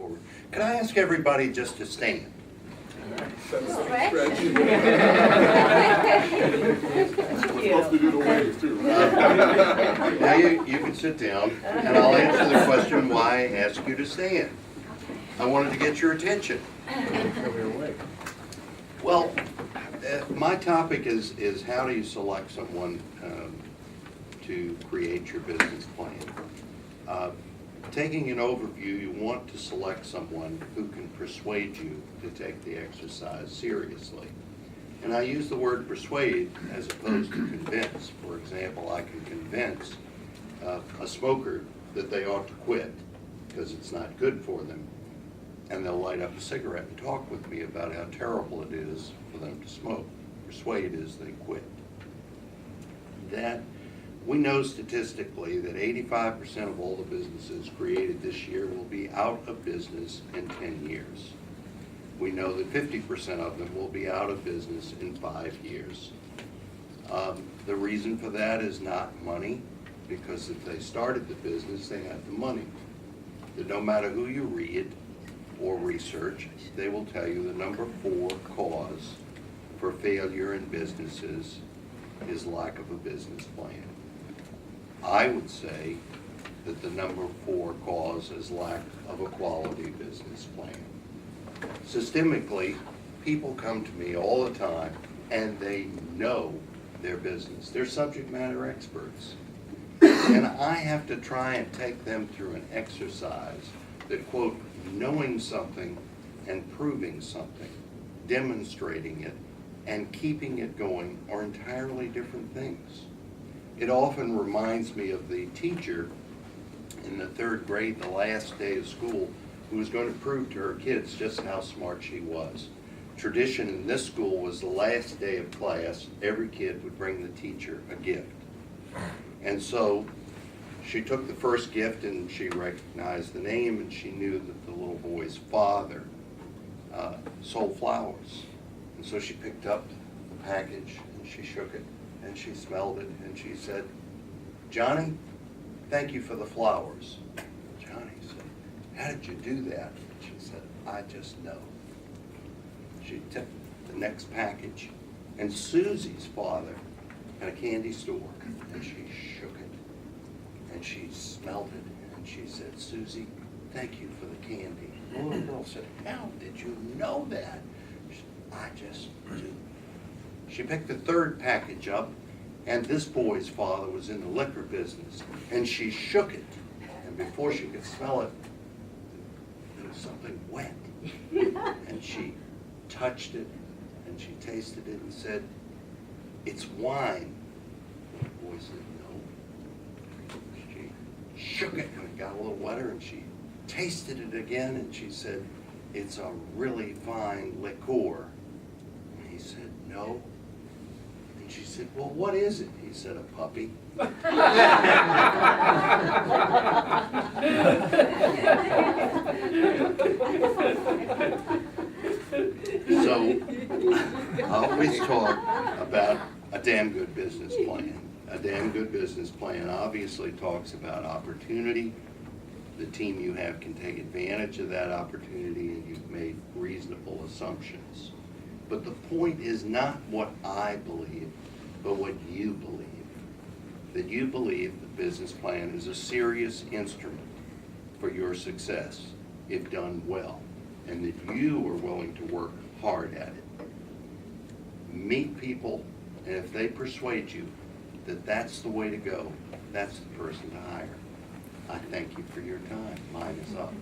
forward. Could I ask everybody just to stand? We're supposed to do the wave too. Now you can sit down, and I'll answer the question why I ask you to stand. I wanted to get your attention. Well, my topic is how do you select someone to create your business plan. Taking an overview, you want to select someone who can persuade you to take the exercise seriously. And I use the word persuade as opposed to convince. For example, I can convince a smoker that they ought to quit because it's not good for them. And they'll light up a cigarette and talk with me about how terrible it is for them to smoke. Persuade is they quit. That we know statistically that 85% of all the businesses created this year will be out of business in 10 years. We know that 50% of them will be out of business in 5 years. The reason for that is not money, because if they started the business, they had the money. That no matter who you read or research, they will tell you the number 4 cause for failure in businesses is lack of a business plan. I would say that the number 4 cause is lack of a quality business plan. Systemically, people come to me all the time and they know their business. They're subject matter experts. And I have to try and take them through an exercise that, quote, knowing something and proving something, demonstrating it, and keeping it going are entirely different things. It often reminds me of the teacher in the 3rd grade, the last day of school, who was going to prove to her kids just how smart she was. Tradition in this school was the last day of class, every kid would bring the teacher a gift. And so she took the first gift and she recognized the name and she knew that the little boy's father sold flowers. And so she picked up the package and she shook it and she smelled it and she said, "Johnny, thank you for the flowers." Johnny said, "How did you do that?" She said, "I just know." She took the next package and Susie's father had a candy store and she shook it and she smelled it and she said, "Susie, thank you for the candy." The little girl said, "How did you know that?" She said, "I just do." She picked the 3rd package up, and this boy's father was in the liquor business, and she shook it, and before she could smell it, there was something wet, and she touched it, and she tasted it and said, "It's wine." The boy said, "No." She shook it, and it got a little wetter, and she tasted it again, and she said, "It's a really fine liqueur." And he said, "No." And she said, "Well, what is it?" He said, "A puppy." So I always talk about a damn good business plan. A damn good business plan obviously talks about opportunity. The team you have can take advantage of that opportunity and you've made reasonable assumptions. But the point is not what I believe, but what you believe. That you believe the business plan is a serious instrument for your success if done well, and that you are willing to work hard at it. Meet people, and if they persuade you that that's the way to go, that's the person to hire. I thank you for your time. Mine is up.